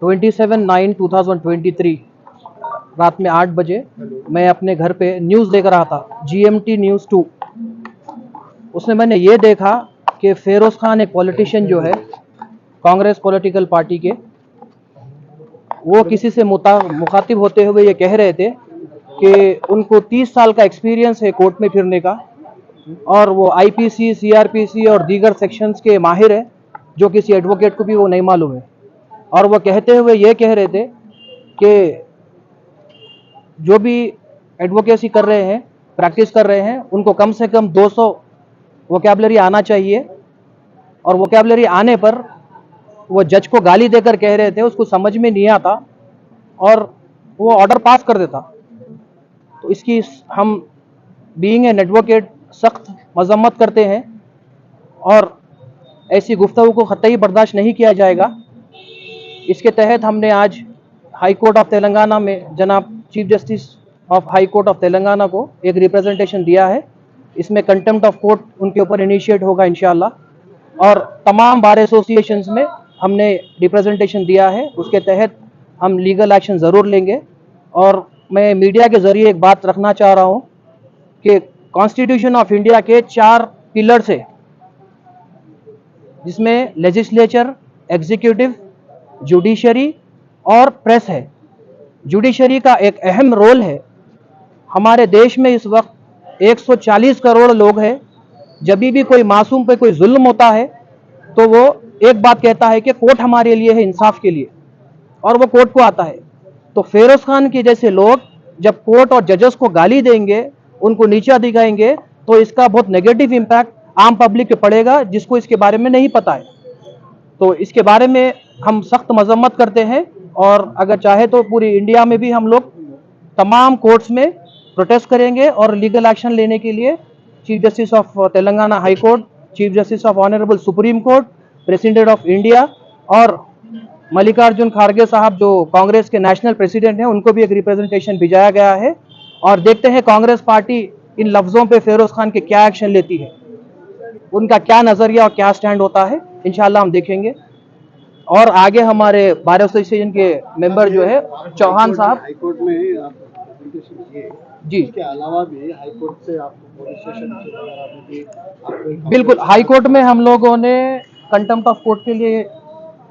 27/9/2023 रात में 8 बजे मैं अपने घर पे न्यूज़ देख रहा था, GMT न्यूज़ 2। उसमें मैंने ये देखा कि फेरोज़ खान एक पॉलिटिशियन जो है कांग्रेस पॉलिटिकल पार्टी के, वो किसी से मुखातिब होते हुए ये कह रहे थे कि उनको 30 साल का एक्सपीरियंस है कोर्ट में फिरने का, और वो IPC, CRPC और दीगर सेक्शंस के माहिर है, जो किसी एडवोकेट को भी वो नहीं मालूम है। और वो कहते हुए ये कह रहे थे कि जो भी एडवोकेसी कर रहे हैं, प्रैक्टिस कर रहे हैं, उनको कम से कम 200 वोकैबुलरी आना चाहिए, और वोकैबुलरी आने पर वो जज को गाली देकर कह रहे थे उसको समझ में नहीं आता और वो ऑर्डर पास कर देता। तो इसकी हम बीइंग एन एडवोकेट सख्त मजम्मत करते हैं और ऐसी गुफ्तगू को कतई बर्दाश्त नहीं किया जाएगा। इसके तहत हमने आज हाई कोर्ट ऑफ तेलंगाना में जनाब chief justice of high court of Telangana को एक रिप्रेजेंटेशन दिया है। इसमें कंटेम्प्ट ऑफ कोर्ट उनके ऊपर इनिशिएट होगा इंशाल्लाह, और तमाम बार एसोसिएशंस में हमने रिप्रेजेंटेशन दिया है। उसके तहत हम लीगल एक्शन ज़रूर लेंगे। और मैं मीडिया के ज़रिए एक बात रखना चाह रहा हूँ कि कॉन्स्टिट्यूशन ऑफ इंडिया के 4 पिलर्स है, जिसमें लेजिस्लेचर, एग्जीक्यूटिव, जुडिशरी और प्रेस है। जुडिशरी का एक अहम रोल है। हमारे देश में इस वक्त 140 करोड़ लोग हैं। जब भी कोई मासूम पे कोई जुल्म होता है तो वो एक बात कहता है कि कोर्ट हमारे लिए है, इंसाफ के लिए, और वो कोर्ट को आता है। तो फेरोज खान के जैसे लोग जब कोर्ट और जजेस को गाली देंगे, उनको नीचा दिखाएंगे, तो इसका बहुत नेगेटिव इम्पैक्ट आम पब्लिक पे पड़ेगा, जिसको इसके बारे में नहीं पता है। तो इसके बारे में हम सख्त मजम्मत करते हैं, और अगर चाहे तो पूरी इंडिया में भी हम लोग तमाम कोर्ट्स में प्रोटेस्ट करेंगे और लीगल एक्शन लेने के लिए chief justice of Telangana high court, chief justice of honourable supreme court, president of India और मल्लिकार्जुन खड़गे साहब जो कांग्रेस के नेशनल प्रेसिडेंट हैं, उनको भी एक रिप्रेजेंटेशन भिजाया गया है। और देखते हैं कांग्रेस पार्टी इन लफ्जों पे फेरोज खान के क्या एक्शन लेती है, उनका क्या नजरिया और क्या स्टैंड होता है, इंशाल्लाह हम देखेंगे। और आगे हमारे बार एसोसिएशन के मेंबर जो है चौहान साहब, हाईकोर्ट में आप जी, इसके अलावा भी हाईकोर्ट से आपको पुलिस स्टेशन बिल्कुल हाईकोर्ट में हम लोगों ने कंटेम्प्ट ऑफ कोर्ट के लिए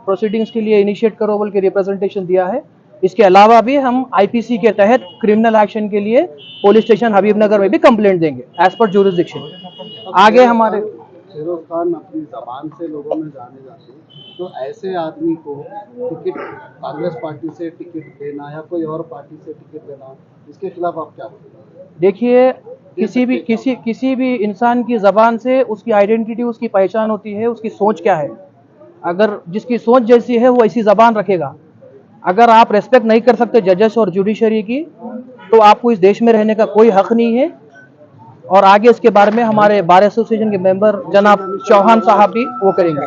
प्रोसीडिंग्स के लिए इनिशिएट करो बोल के रिप्रेजेंटेशन दिया है। इसके अलावा भी हम IPC के तहत क्रिमिनल एक्शन के लिए पुलिस स्टेशन हबीबनगर में भी कंप्लेंट देंगे एज पर जुरिसडिक्शन। आगे हमारे फेरोज खान अपनी जबान से लोगों में जाने जाते हैं, तो ऐसे आदमी को टिकट कांग्रेस पार्टी से टिकट देना या कोई और पार्टी से टिकट देना, इसके खिलाफ आप क्या बोलेंगे? देखिए, किसी भी इंसान की जबान से उसकी आइडेंटिटी, उसकी पहचान होती है, उसकी सोच क्या है। अगर जिसकी सोच जैसी है वो ऐसी जबान रखेगा। अगर आप रेस्पेक्ट नहीं कर सकते जजेस और जुडिशरी की, तो आपको इस देश में रहने का कोई हक नहीं है। और आगे इसके बारे में हमारे बार एसोसिएशन के मेंबर जनाब चौहान साहब भी वो करेंगे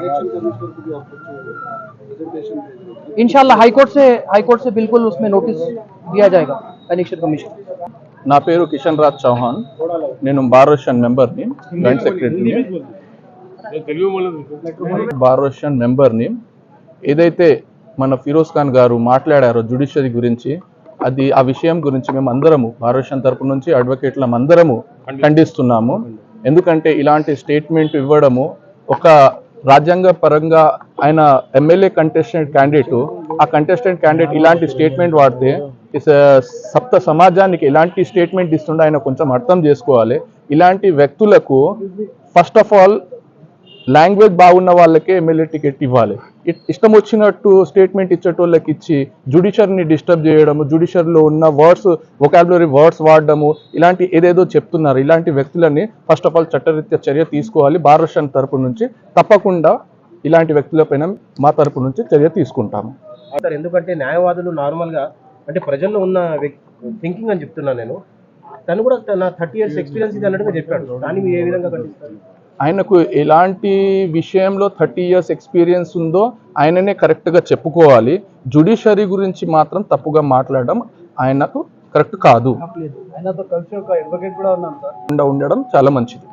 इंशाल्लाह। हाईकोर्ट से बिल्कुल उसमें नोटिस दिया जाएगा इलेक्शन कमीशन। నా పేరు కిషన్ రాజ్ చౌహాన్, నేను బార్ అసోసియేషన్ మెంబర్ని, జాయింట్ సెక్రటరీని, బార్ అసోసియేషన్ మెంబర్ని. ఏదైతే మన ఫిరోజ్ ఖాన్ గారు మాట్లాడారో జ్యుడిషియరీ గురించి, అది ఆ విషయం గురించి మేము అందరము బార్ అసోసియేషన్ తరపు నుంచి అడ్వకేట్లం అందరము ఖండిస్తున్నాము. ఎందుకంటే ఇలాంటి స్టేట్మెంట్ ఇవ్వడము, ఒక రాజ్యాంగ పరంగా ఆయన ఎమ్మెల్యే కంటెస్టెంట్ క్యాండిడేట్, ఆ కంటెస్టెంట్ క్యాండిడేట్ ఇలాంటి స్టేట్మెంట్ వాడితే సప్త సమాజానికి ఎలాంటి స్టేట్మెంట్ ఇస్తుండే ఆయన కొంచెం అర్థం చేసుకోవాలి. ఇలాంటి వ్యక్తులకు ఫస్ట్ ఆఫ్ ఆల్ లాంగ్వేజ్ బాగున్న వాళ్ళకే ఎమ్మెల్యే టికెట్ ఇవ్వాలి. ఇష్టం వచ్చినట్టు స్టేట్మెంట్ ఇచ్చేటోళ్ళకి ఇచ్చి జ్యుడిషియరీని డిస్టర్బ్ చేయడము, జ్యుడిషియరీలో ఉన్న వొకాబులరీ వర్డ్స్ వాడడము, ఇలాంటి ఏదేదో చెప్తున్నారు. ఇలాంటి వ్యక్తులని ఫస్ట్ ఆఫ్ ఆల్ చట్టరీత్యా చర్య తీసుకోవాలి. బార్ అసోసియేషన్ తరపు నుంచి తప్పకుండా ఇలాంటి వ్యక్తులపైన మా తరపు నుంచి చర్య తీసుకుంటాము. ఎందుకంటే న్యాయవాదులు నార్మల్గా అంటే ప్రజల్లో ఉన్న థింకింగ్ అని చెప్తున్నాను నేను. తను కూడా నా 30 years ఎక్స్పీరియన్స్ ఇది అన్నట్టుగా చెప్పాడు. దాన్ని మీరు ఏ విధంగా ఖండిస్తారు? ఆయనకు ఎలాంటి విషయంలో 30 years ఎక్స్పీరియన్స్ ఉందో ఆయననే కరెక్ట్గా చెప్పుకోవాలి. జ్యుడిషియరీ గురించి మాత్రం తప్పుగా మాట్లాడడం ఆయనకు కరెక్ట్ కాదు. ఆయనతో కలిసి ఒక అడ్వకేట్ కూడా ఉన్నాం సార్, ఉండడం చాలా మంచిది.